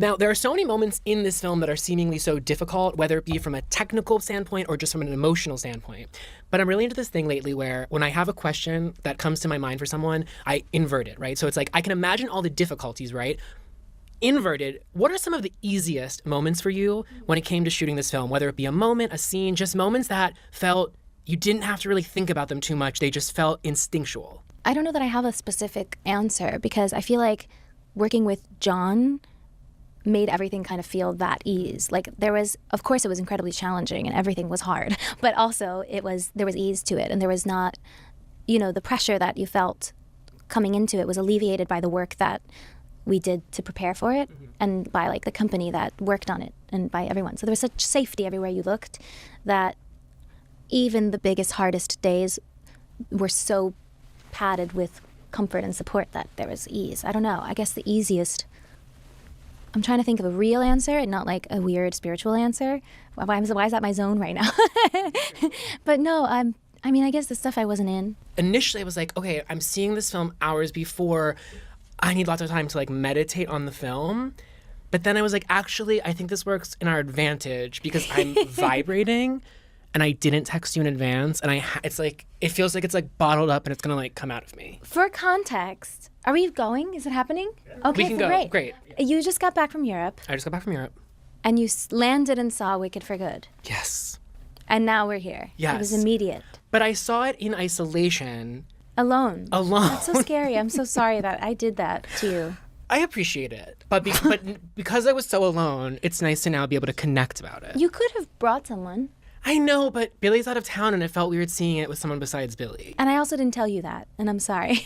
Now, there are so many moments in this film that are seemingly so difficult, whether it be from a technical standpoint or just from an emotional standpoint. But I'm really into this thing lately where when I have a question that comes to my mind for someone, I invert it, right? So it's like I can imagine all the difficulties, right? Inverted, what are some of the easiest moments for you when it came to shooting this film? Whether it be a moment, a scene, just moments that felt you didn't have to really think about them too much. They just felt instinctual. I don't know that I have a specific answer because I feel like working with John made everything kind of feel that ease. Like there was, of course it was incredibly challenging and everything was hard, but also there was ease to it and there was not, the pressure that you felt coming into it was alleviated by the work that we did to prepare for it and by like the company that worked on it and by everyone. So there was such safety everywhere you looked that even the biggest, hardest days were so padded with comfort and support that there was ease. I don't know. I guess the easiest, I'm trying to think of a real answer and not like a weird spiritual answer. Why is that my zone right now? But no, I guess the stuff I wasn't in. Initially, I was like, okay, I'm seeing this film hours before. I need lots of time to like meditate on the film. But then I was like, actually, I think this works in our advantage because I'm vibrating and I didn't text you in advance. And it feels like it's like bottled up and it's going to like come out of me. For context, are we going? Is it happening? Okay, we can go. Great. You just got back from Europe. I just got back from Europe. And you landed and saw Wicked for Good. Yes. And now we're here. Yes. It was immediate. But I saw it in isolation. Alone. That's so scary. I'm so sorry that I did that to you. I appreciate it. But because I was so alone, it's nice to now be able to connect about it. You could have brought someone. I know, but Billy's out of town and it felt weird seeing it with someone besides Billy. And I also didn't tell you that, and I'm sorry.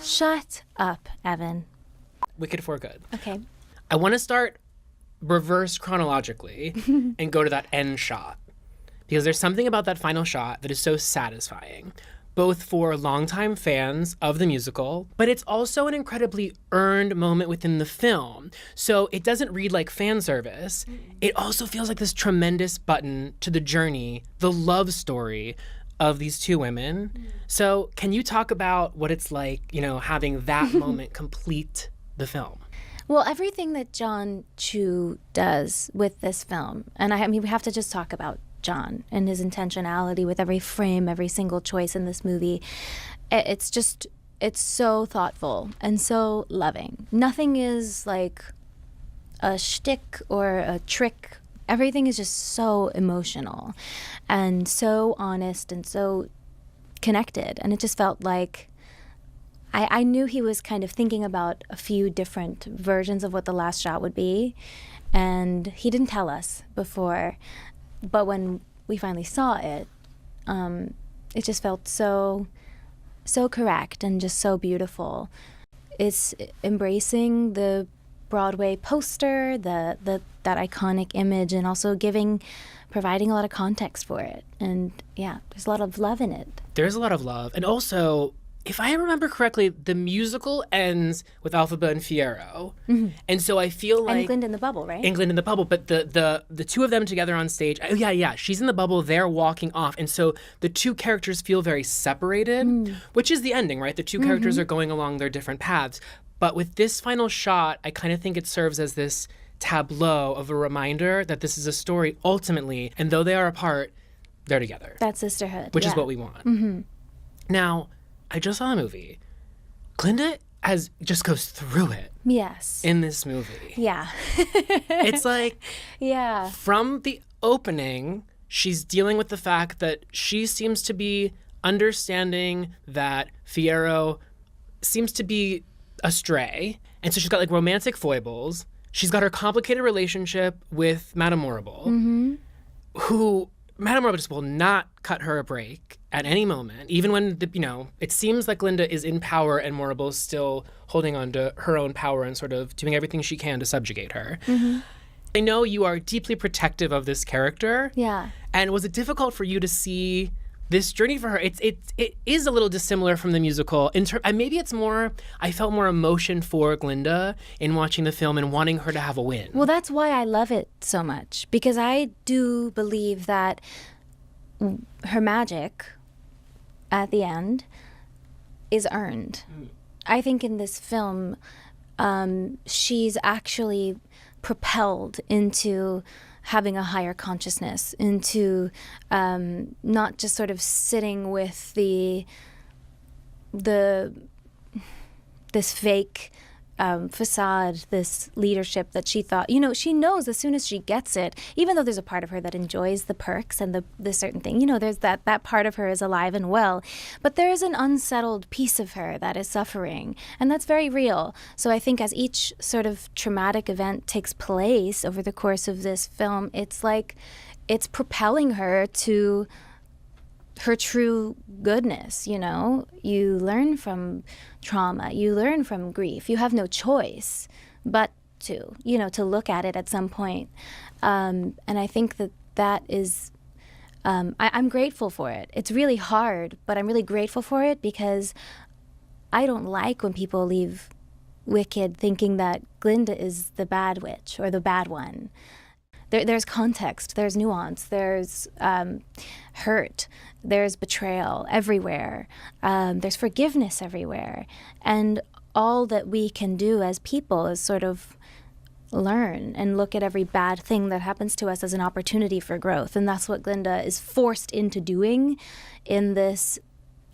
Shut up, Evan. Wicked for Good. Okay. I want to start reverse chronologically and go to that end shot. Because there's something about that final shot that is so satisfying, both for longtime fans of the musical, but it's also an incredibly earned moment within the film. So it doesn't read like fan service. It also feels like this tremendous button to the journey, the love story of these two women. So can you talk about what it's like, having that moment complete the film? Well, everything that John Chu does with this film, and we have to just talk about John and his intentionality with every frame, every single choice in this movie. It's so thoughtful and so loving. Nothing is like a shtick or a trick. Everything is just so emotional and so honest and so connected. And it just felt like I knew he was kind of thinking about a few different versions of what the last shot would be. And he didn't tell us before. But when we finally saw it, it just felt so correct and just so beautiful. It's embracing the Broadway poster, that iconic image, and also providing a lot of context for it. And yeah, there's a lot of love in it. There's a lot of love. And also, if I remember correctly, the musical ends with Elphaba and Fiyero. Mm-hmm. And so I feel like... England in the Bubble, right? England in the Bubble. But the two of them together on stage... Oh, yeah. She's in the bubble. They're walking off. And so the two characters feel very separated, which is the ending, right? The two characters are going along their different paths. But with this final shot, I kind of think it serves as this tableau of a reminder that this is a story ultimately, and though they are apart, they're together. That sisterhood. Which is what we want. Mm-hmm. Now... I just saw the movie. Glenda just goes through it. Yes. In this movie. Yeah. It's like, yeah. From the opening, she's dealing with the fact that she seems to be understanding that Fiyero seems to be astray. And so she's got like romantic foibles. She's got her complicated relationship with Madame Morrible, who Madame Morrible just will not cut her a break at any moment, even when, it seems like Glinda is in power and Morrible's still holding on to her own power and sort of doing everything she can to subjugate her. Mm-hmm. I know you are deeply protective of this character. Yeah. And was it difficult for you to see this journey for her? It is a little dissimilar from the musical. And maybe it's more, I felt more emotion for Glinda in watching the film and wanting her to have a win. Well, that's why I love it so much, because I do believe that her magic at the end is earned. I think in this film, she's actually propelled into having a higher consciousness, into not just sort of sitting with this fake facade, this leadership that she thought, she knows as soon as she gets it, even though there's a part of her that enjoys the perks and the certain thing, there's that part of her is alive and well, but there is an unsettled piece of her that is suffering, and that's very real. So I think as each sort of traumatic event takes place over the course of this film, it's like it's propelling her to her true goodness. You learn from trauma, you learn from grief. You have no choice but to look at it at some point. And I think that is, I'm grateful for it. It's really hard, but I'm really grateful for it because I don't like when people leave Wicked thinking that Glinda is the bad witch or the bad one. There's context, there's nuance, there's hurt, there's betrayal everywhere, there's forgiveness everywhere. And all that we can do as people is sort of learn and look at every bad thing that happens to us as an opportunity for growth. And that's what Glinda is forced into doing in this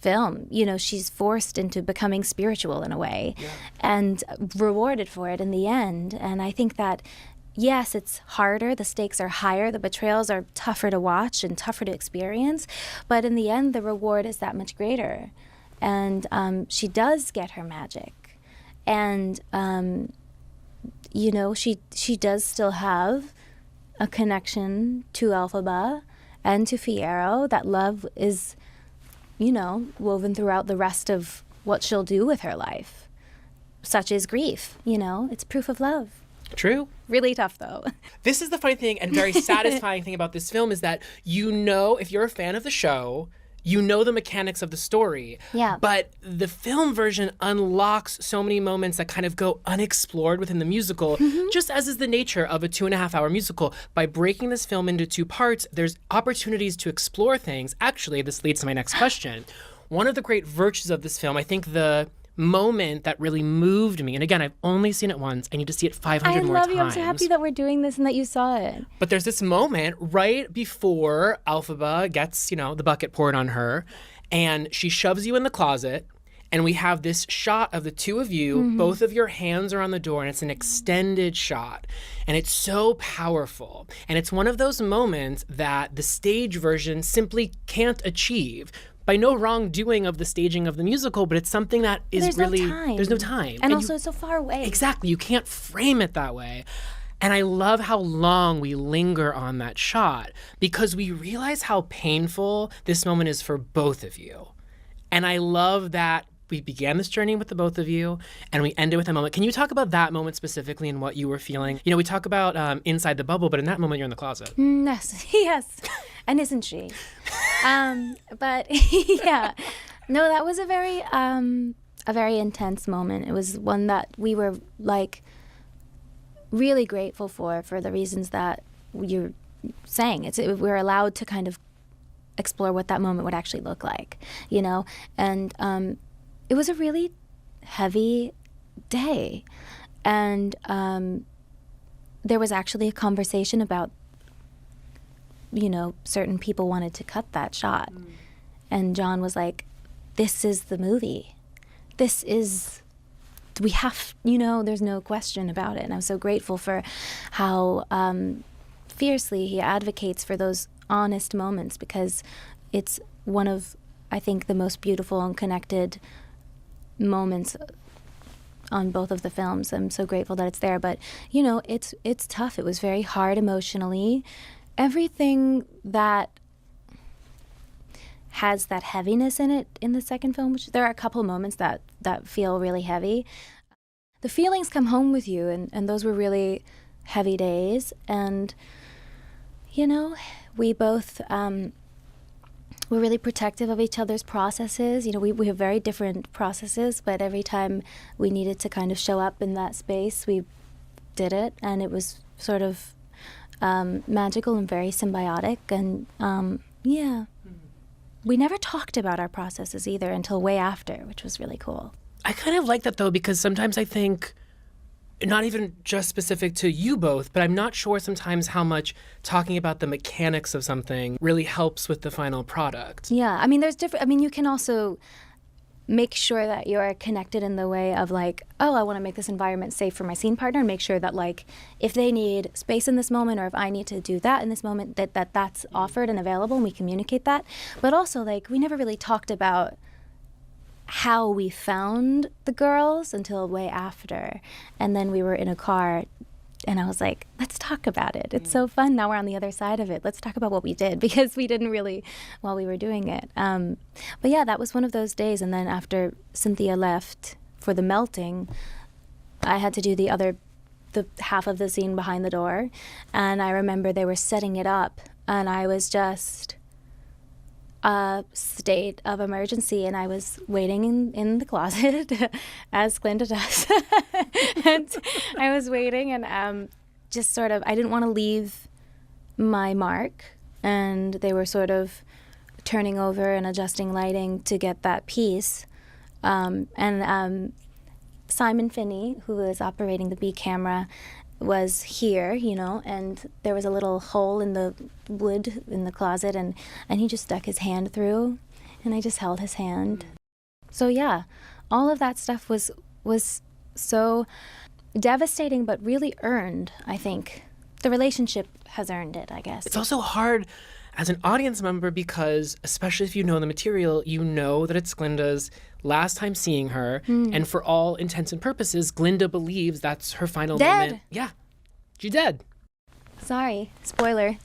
film. She's forced into becoming spiritual in a way, and rewarded for it in the end. And I think that yes, it's harder, the stakes are higher, the betrayals are tougher to watch and tougher to experience, but in the end, the reward is that much greater. And she does get her magic. And, she does still have a connection to Elphaba and to Fiyero. That love is, woven throughout the rest of what she'll do with her life. Such is grief, it's proof of love. True. Really tough, though. This is the funny thing and very satisfying thing about this film is that if you're a fan of the show, you know the mechanics of the story. Yeah. But the film version unlocks so many moments that kind of go unexplored within the musical, just as is the nature of a 2.5-hour musical. By breaking this film into 2 parts, there's opportunities to explore things. Actually, this leads to my next question. One of the great virtues of this film, I think the moment that really moved me, and again, I've only seen it once. I need to see it 500 more times. I love you. I'm so happy that we're doing this and that you saw it. But there's this moment right before Elphaba gets, the bucket poured on her, and she shoves you in the closet, and we have this shot of the two of you, both of your hands are on the door, and it's an extended shot. And it's so powerful. And it's one of those moments that the stage version simply can't achieve. By no wrongdoing of the staging of the musical, but it's something that is there's no time. And also it's so far away. Exactly. You can't frame it that way. And I love how long we linger on that shot because we realize how painful this moment is for both of you. And I love that we began this journey with the both of you and we ended with a moment. Can you talk about that moment specifically and what you were feeling? We talk about inside the bubble, but in that moment you're in the closet. Yes. And isn't she? But yeah, no, that was a very intense moment. It was one that we were really grateful for the reasons that you're saying. We're allowed to kind of explore what that moment would actually look like, and it was a really heavy day, and there was actually a conversation about certain people wanted to cut that shot. And John was like, this is the movie. We have, there's no question about it. And I'm so grateful for how fiercely he advocates for those honest moments because it's one of, I think, the most beautiful and connected moments on both of the films. I'm so grateful that it's there. But, it's tough. It was very hard emotionally. Everything that has that heaviness in it in the second film, which there are a couple moments that feel really heavy. The feelings come home with you, and those were really heavy days. And, we both were really protective of each other's processes. We have very different processes, but every time we needed to kind of show up in that space, we did it, and it was sort of magical and very symbiotic. And we never talked about our processes either until way after, which was really cool. I kind of like that, though, because sometimes I think, not even just specific to you both, but I'm not sure sometimes how much talking about the mechanics of something really helps with the final product. Yeah, I mean, there's different. I mean, you can also make sure that you're connected in the way of like, oh, I want to make this environment safe for my scene partner, and make sure that like if they need space in this moment or if I need to do that in this moment, that's offered and available, and we communicate that. But also, like, we never really talked about how we found the girls until way after. And then we were in a car and I was like, let's talk about it. It's so fun. Now we're on the other side of it. Let's talk about what we did, because we didn't really while we were doing it. But yeah, that was one of those days. And then after Cynthia left for the melting, I had to do the half of the scene behind the door. And I remember they were setting it up and I was just a state of emergency, and I was waiting in the closet as Glenda does. And I was waiting and just sort of, I didn't want to leave my mark, and they were sort of turning over and adjusting lighting to get that piece. And Simon Finney, who is operating the B camera, was here, you know, and there was a little hole in the wood in the closet, and he just stuck his hand through, and I just held his hand. So yeah, all of that stuff was so devastating, but really earned, I think. The relationship has earned it, I guess. It's also hard as an audience member because, especially if you know the material, you know that it's Glinda's last time seeing her, and for all intents and purposes, Glinda believes that's her final moment. Yeah, she's dead. Sorry, spoiler.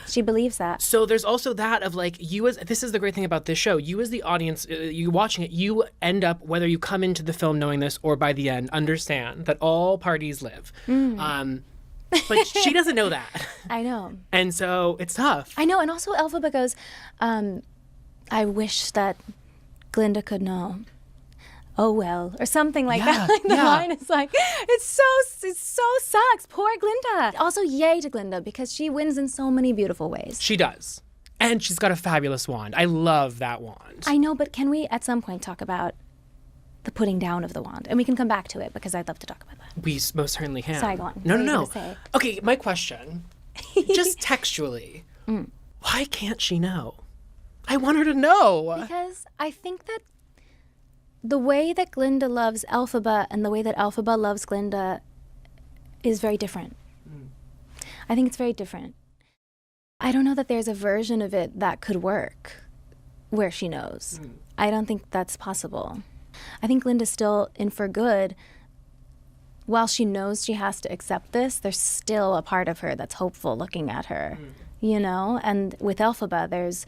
She believes that. So there's also that of like, this is the great thing about this show, you as the audience, you watching it, you end up, whether you come into the film knowing this or by the end, understand that all parties live. But she doesn't know that. I know. And so it's tough. I know, and also Elphaba goes, I wish that Glinda could know. Oh well, or something like that. Like the line is like, it so sucks. Poor Glinda. Also, yay to Glinda, because she wins in so many beautiful ways. She does. And she's got a fabulous wand. I love that wand. I know, but can we at some point talk about the putting down of the wand? And we can come back to it, because I'd love to talk about that. We most certainly can. Sorry, go on. No. Okay, my question, just textually, why can't she know? I want her to know. Because I think that the way that Glinda loves Elphaba and the way that Elphaba loves Glinda is very different. I think it's very different. I don't know that there's a version of it that could work where she knows. I don't think that's possible. I think Glinda's still in for good. While she knows she has to accept this, there's still a part of her that's hopeful looking at her, you know? And with Elphaba, there's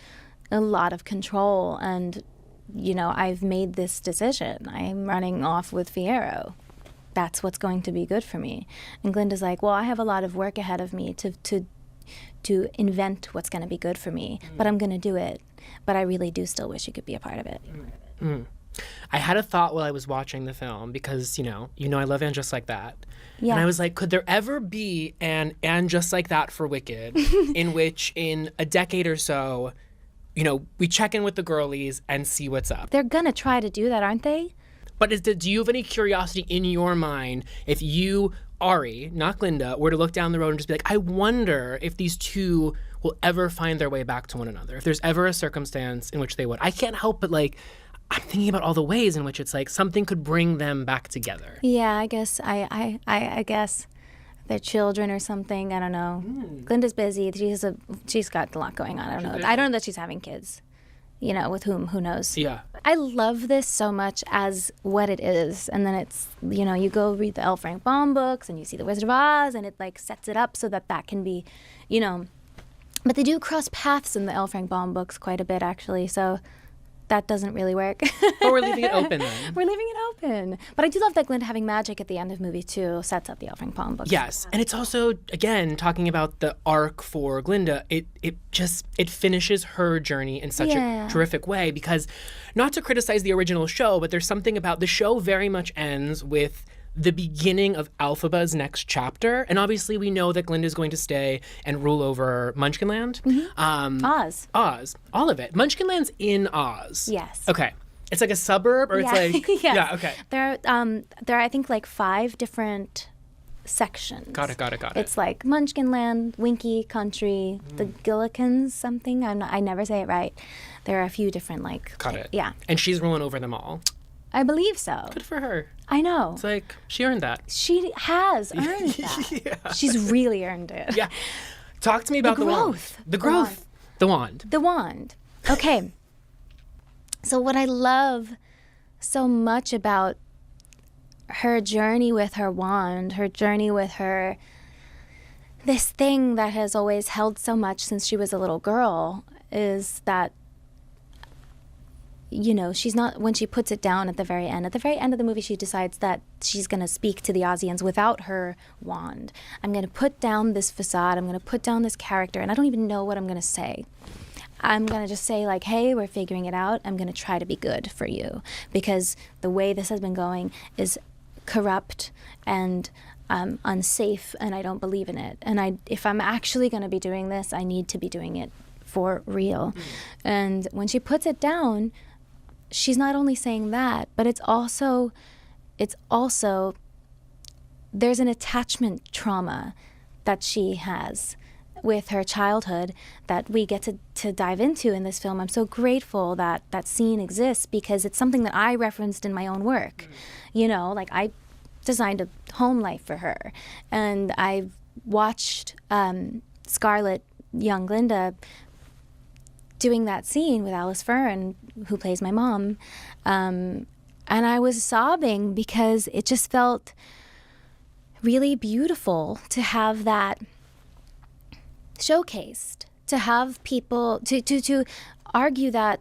a lot of control, and, you know, I've made this decision. I'm running off with Fiyero. That's what's going to be good for me. And Glinda's like, well, I have a lot of work ahead of me to invent what's going to be good for me, but I'm going to do it. But I really do still wish you could be a part of it. I had a thought while I was watching the film, because, you know I love And Just Like That. Yeah. And I was like, could there ever be an And Just Like That for Wicked in which in a decade or so, you know, we check in with the girlies and see what's up? They're going to try to do that, aren't they? But do you have any curiosity in your mind if you, Ari, not Glinda, were to look down the road and just be like, I wonder if these two will ever find their way back to one another, if there's ever a circumstance in which they would? I can't help but, like, I'm thinking about all the ways in which it's like something could bring them back together. Yeah, I guess I guess they're children or something. I don't know. Glinda's busy. She's got a lot going on. I don't know. I don't know that she's having kids. You know, with whom? Who knows? Yeah. I love this so much as what it is, and then it's, you know, you go read the L. Frank Baum books and you see the Wizard of Oz, and it like sets it up so that can be, you know. But they do cross paths in the L. Frank Baum books quite a bit, actually. So that doesn't really work. But we're leaving it open then. We're leaving it open. But I do love that Glinda having magic at the end of movie 2 sets up the L. Frank Baum books. Yes. And it's also, again, talking about the arc for Glinda, it finishes her journey in such a terrific way, because not to criticize the original show, but there's something about the show very much ends with the beginning of Elphaba's next chapter. And obviously we know that Glinda's going to stay and rule over Munchkinland. Oz. All of it. Munchkinland's in Oz. Yes. Okay. It's like a suburb, or it's like yes. yeah, okay. There are I think like 5 different sections. Got it. It's like Munchkin Land, Winky Country, the Gillikens something. I never say it right. There are a few different like. Got it. Yeah. And she's ruling over them all. I believe so. Good for her. I know. It's like she earned that. She has earned that. Yeah. She's really earned it. Yeah. Talk to me about the growth. wand. The growth. The wand. The wand. Okay. So what I love so much about her journey with her wand, her journey with her, this thing that has always held so much since she was a little girl, is that, you know, she's not, when she puts it down at the very end of the movie, she decides that she's going to speak to the Ozians without her wand. I'm going to put down this facade, I'm going to put down this character, and I don't even know what I'm going to say. I'm going to just say, like, hey, we're figuring it out. I'm going to try to be good for you, because the way this has been going is corrupt and unsafe, and I don't believe in it. And if I'm actually going to be doing this, I need to be doing it for real. And when she puts it down, she's not only saying that, but it's also there's an attachment trauma that she has with her childhood that we get to dive into in this film. I'm so grateful that that scene exists, because it's something that I referenced in my own work. You know, like, I designed a home life for her, and I watched Scarlett, young Glinda, doing that scene with Alice Fern, who plays my mom, and I was sobbing because it just felt really beautiful to have that showcased, to have people to argue that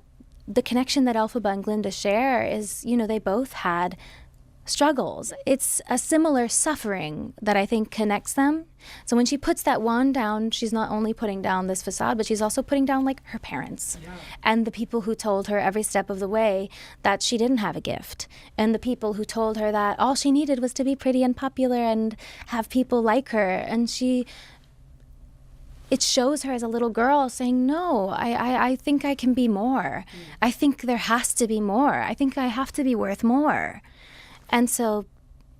the connection that Elphaba and Glinda share is, you know, they both had struggles. It's a similar suffering that I think connects them. So when she puts that wand down, she's not only putting down this facade, but she's also putting down, like, her parents and the people who told her every step of the way that she didn't have a gift, and the people who told her that all she needed was to be pretty and popular and have people like her. And it shows her as a little girl saying, no, I think I can be more. I think there has to be more. I think I have to be worth more. And so,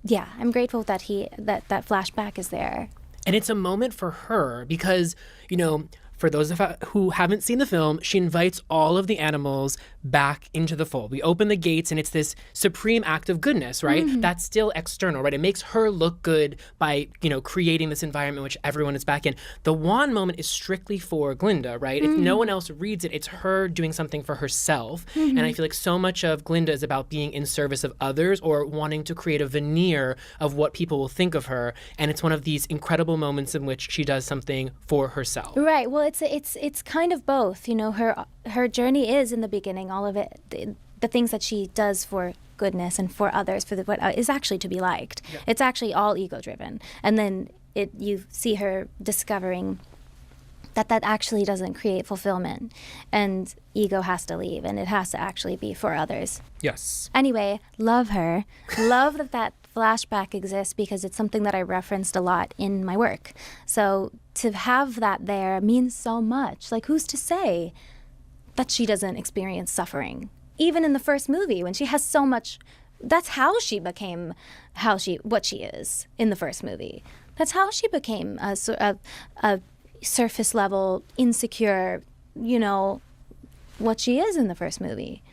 yeah, I'm grateful that that flashback is there. And it's a moment for her because, you know, for those who haven't seen the film, she invites all of the animals back into the fold. We open the gates, and it's this supreme act of goodness, right? Mm-hmm. That's still external, right? It makes her look good by, you know, creating this environment in which everyone is back in. The wand moment is strictly for Glinda, right? Mm-hmm. If no one else reads it, it's her doing something for herself. Mm-hmm. And I feel like so much of Glinda is about being in service of others or wanting to create a veneer of what people will think of her. And it's one of these incredible moments in which she does something for herself. Right. Well, it's kind of both. You know, her journey is, in the beginning, all of it, the things that she does for goodness and for others, for what is actually to be liked. Yeah. It's actually all ego-driven. And then you see her discovering that actually doesn't create fulfillment, and ego has to leave, and it has to actually be for others. Yes. Anyway, love her. Love that flashback exists, because it's something that I referenced a lot in my work. So to have that there means so much. Like, who's to say that she doesn't experience suffering? Even in the first movie, when she has so much, that's how she became what she is in the first movie. That's how she became a surface level, insecure, you know, what she is in the first movie.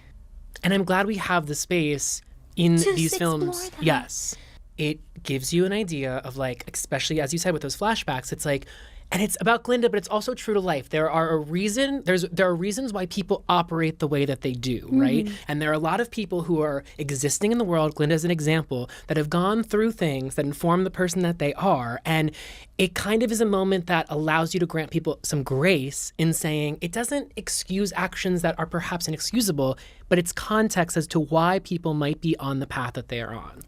And I'm glad we have the space in these films. That. Yes. It gives you an idea of, like, especially as you said with those flashbacks, it's like, and it's about Glinda, but it's also true to life. There are reasons why people operate the way that they do, right? Mm-hmm. And there are a lot of people who are existing in the world, Glinda is an example, that have gone through things that inform the person that they are. And it kind of is a moment that allows you to grant people some grace in saying it doesn't excuse actions that are perhaps inexcusable, but it's context as to why people might be on the path that they are on.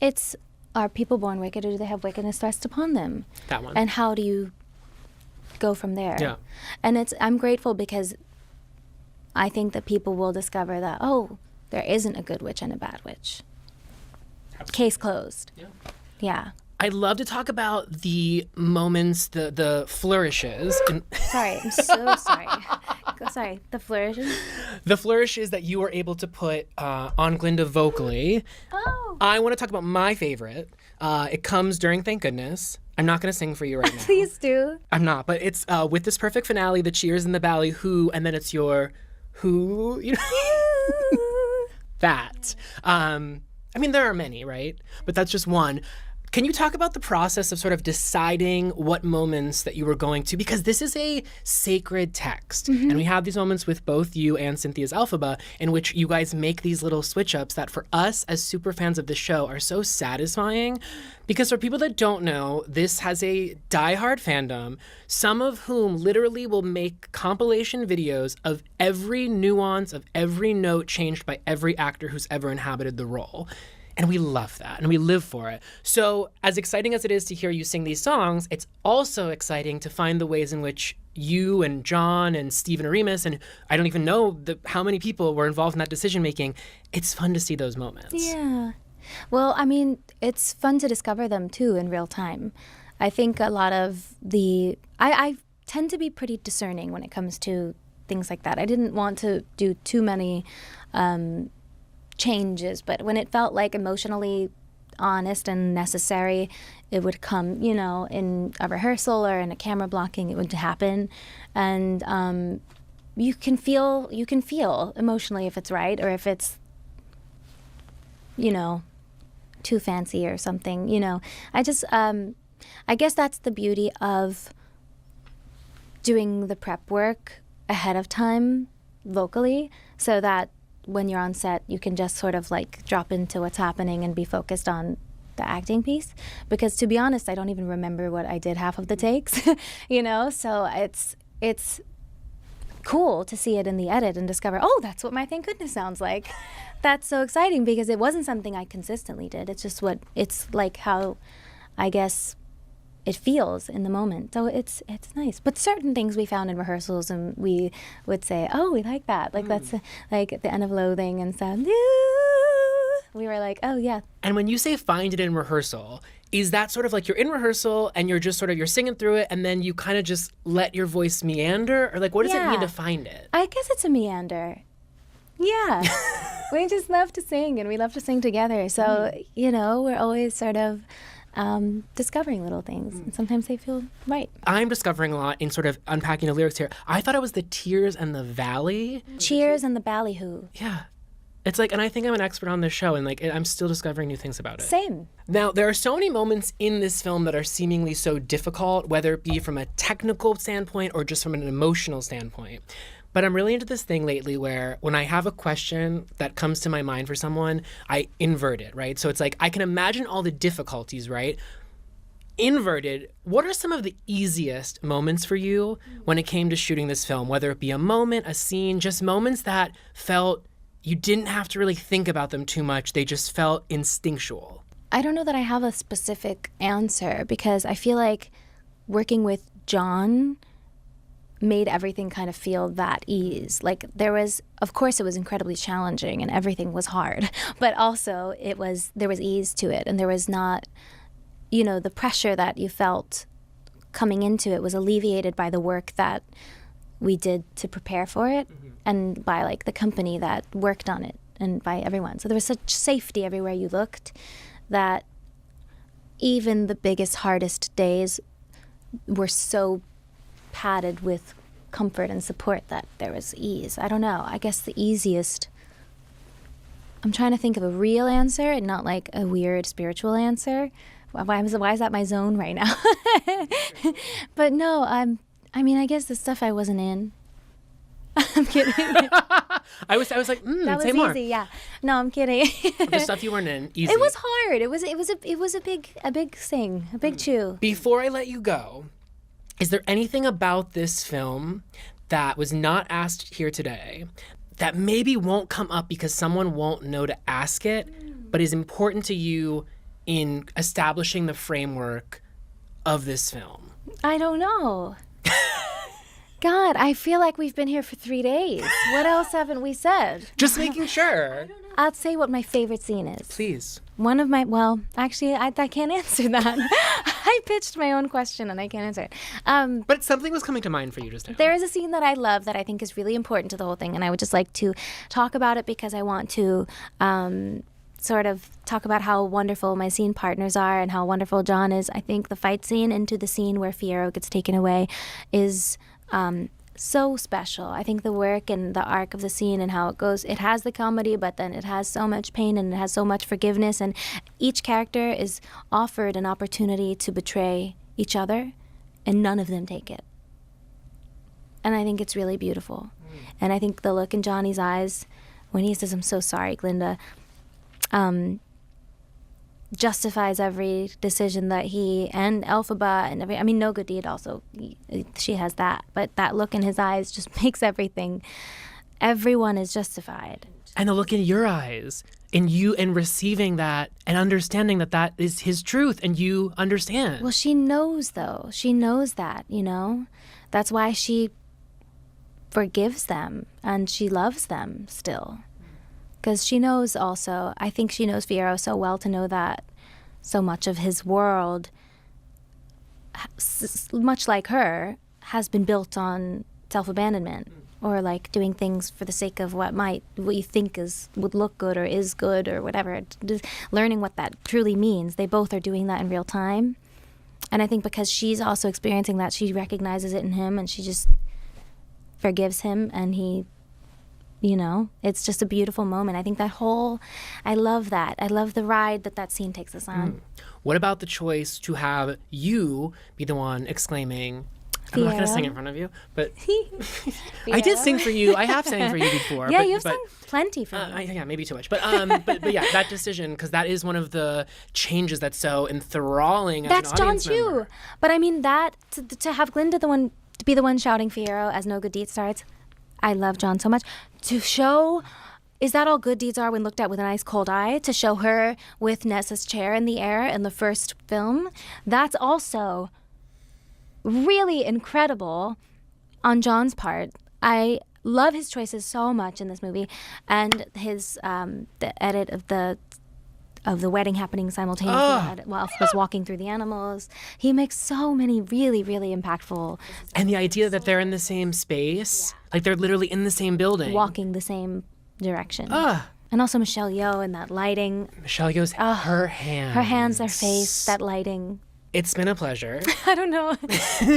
Are people born wicked, or do they have wickedness thrust upon them? That one. And how do you go from there? Yeah. And I'm grateful, because I think that people will discover that, oh, there isn't a good witch and a bad witch. Absolutely. Case closed. Yeah. Yeah. I'd love to talk about the moments, the flourishes. Sorry, I'm so sorry. Sorry, the flourishes? The flourishes that you were able to put on Glinda vocally. Oh. I want to talk about my favorite. It comes during Thank Goodness. I'm not going to sing for you right now. Please do. I'm not, but it's with this perfect finale, the cheers and the bally who, and then it's your who, you know, that. I mean, there are many, right? But that's just one. Can you talk about the process of sort of deciding what moments that you were going to? Because this is a sacred text. And we have these moments with both you and Cynthia's Alphaba in which you guys make these little switch ups that for us as super fans of the show are so satisfying. Because for people that don't know, this has a diehard fandom, some of whom literally will make compilation videos of every nuance of every note changed by every actor who's ever inhabited the role. And we love that, and we live for it. So as exciting as it is to hear you sing these songs, it's also exciting to find the ways in which you and John and Stephen Aremus, and I don't even know how many people were involved in that decision-making. It's fun to see those moments. Yeah. Well, I mean, it's fun to discover them, too, in real time. I think a lot of I tend to be pretty discerning when it comes to things like that. I didn't want to do too many changes, but when it felt like emotionally honest and necessary, it would come, you know, in a rehearsal or in a camera blocking, it would happen. And you can feel emotionally if it's right or if it's, you know, too fancy or something, you know. I guess that's the beauty of doing the prep work ahead of time vocally, so that when you're on set, you can just sort of like drop into what's happening and be focused on the acting piece. Because to be honest, I don't even remember what I did half of the takes, you know? So it's cool to see it in the edit and discover, oh, that's what my Thank Goodness sounds like. That's so exciting because it wasn't something I consistently did. It's just it's like how, I guess, it feels in the moment. So it's nice. But certain things we found in rehearsals and we would say, oh, we like that. Like that's like at the end of Loathing and stuff. We were like, oh, yeah. And when you say find it in rehearsal, is that sort of like you're in rehearsal and you're just sort of, you're singing through it and then you kind of just let your voice meander? Or like, what does it mean to find it? I guess it's a meander. Yeah. We just love to sing and we love to sing together. So, you know, we're always sort of discovering little things, and sometimes they feel right. I'm discovering a lot in sort of unpacking the lyrics here. I thought it was the tears and the valley. Cheers and the ballyhoo. Yeah. It's like, and I think I'm an expert on this show, and like, I'm still discovering new things about it. Same. Now, there are so many moments in this film that are seemingly so difficult, whether it be from a technical standpoint or just from an emotional standpoint. But I'm really into this thing lately where when I have a question that comes to my mind for someone, I invert it, right? So it's like, I can imagine all the difficulties, right? Inverted, what are some of the easiest moments for you when it came to shooting this film? Whether it be a moment, a scene, just moments that felt you didn't have to really think about them too much. They just felt instinctual. I don't know that I have a specific answer because I feel like working with John made everything kind of feel that ease. Like there was, of course it was incredibly challenging and everything was hard, but also there was ease to it and there was not, you know, the pressure that you felt coming into it was alleviated by the work that we did to prepare for it and by like the company that worked on it and by everyone. So there was such safety everywhere you looked that even the biggest, hardest days were so padded with comfort and support that there was ease. I don't know. I guess the easiest, I'm trying to think of a real answer and not like a weird spiritual answer. Why is that my zone right now? But no, I mean, I guess the stuff I wasn't in. I'm kidding. I was like, that was say easy, more. Yeah. No, I'm kidding. The stuff you weren't in, easy. It was hard. It was a big thing, a big chew. Before I let you go, is there anything about this film that was not asked here today that maybe won't come up because someone won't know to ask it, but is important to you in establishing the framework of this film? I don't know. God, I feel like we've been here for 3 days. What else haven't we said? Just making sure. I'll say what my favorite scene is. Please. One of my, well, actually, I can't answer that. I pitched my own question and I can't answer it. But something was coming to mind for you just now. There is a scene that I love that I think is really important to the whole thing, and I would just like to talk about it because I want to sort of talk about how wonderful my scene partners are and how wonderful John is. I think the fight scene into the scene where Fiyero gets taken away is so special. I think the work and the arc of the scene and how it goes, it has the comedy, but then it has so much pain and it has so much forgiveness, and each character is offered an opportunity to betray each other, and none of them take it. And I think it's really beautiful. And I think the look in Johnny's eyes when he says, "I'm so sorry, Glinda," justifies every decision that he and Elphaba and every, I mean, No Good Deed also, she has that, but that look in his eyes just makes everyone is justified. And the look in your eyes, in you, and receiving that and understanding that that is his truth and you understand. Well, she knows though. She knows that, you know? That's why she forgives them and she loves them still. Because she knows also, I think she knows Fiyero so well to know that so much of his world, much like her, has been built on self-abandonment or like doing things for the sake of what you think would look good or is good or whatever. Just learning what that truly means. They both are doing that in real time. And I think because she's also experiencing that, she recognizes it in him and she just forgives him, and he, you know, it's just a beautiful moment. I think I love that. I love the ride that scene takes us on. What about the choice to have you be the one exclaiming, I'm not going to sing in front of you, but I did sing for you. I have sang for you before. Yeah, you've sung plenty for me. Yeah, maybe too much. But yeah, that decision, because that is one of the changes that's so enthralling as that's an audience John member. too. But I mean, that to have Glinda to be the one shouting Fiyero as No Good Deed starts, I love John so much. To show, is that all good deeds are when looked at with an ice cold eye? To show her with Nessa's chair in the air in the first film, that's also really incredible on John's part. I love his choices so much in this movie, and his the edit of the wedding happening simultaneously while Elphaba's walking through the animals. He makes so many really, really impactful. And the idea that they're in the same space, like they're literally in the same building, walking the same direction. And also Michelle Yeoh and that lighting. Michelle Yeoh's her hands. Her hands, their face, that lighting. It's been a pleasure. I don't know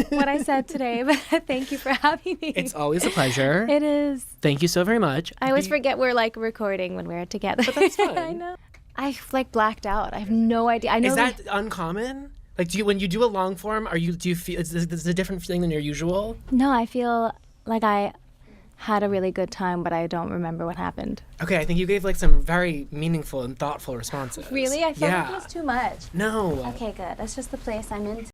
what I said today, but thank you for having me. It's always a pleasure. It is. Thank you so very much. I always forget we're like recording when we're together. But that's fine. I know. I like blacked out. I have no idea. I know. Is that uncommon? Like, when you do a long form, do you feel is this a different feeling than your usual? No, I feel like I had a really good time, but I don't remember what happened. Okay, I think you gave like some very meaningful and thoughtful responses. Really? I felt like it was too much. No. Okay, good. That's just the place I'm in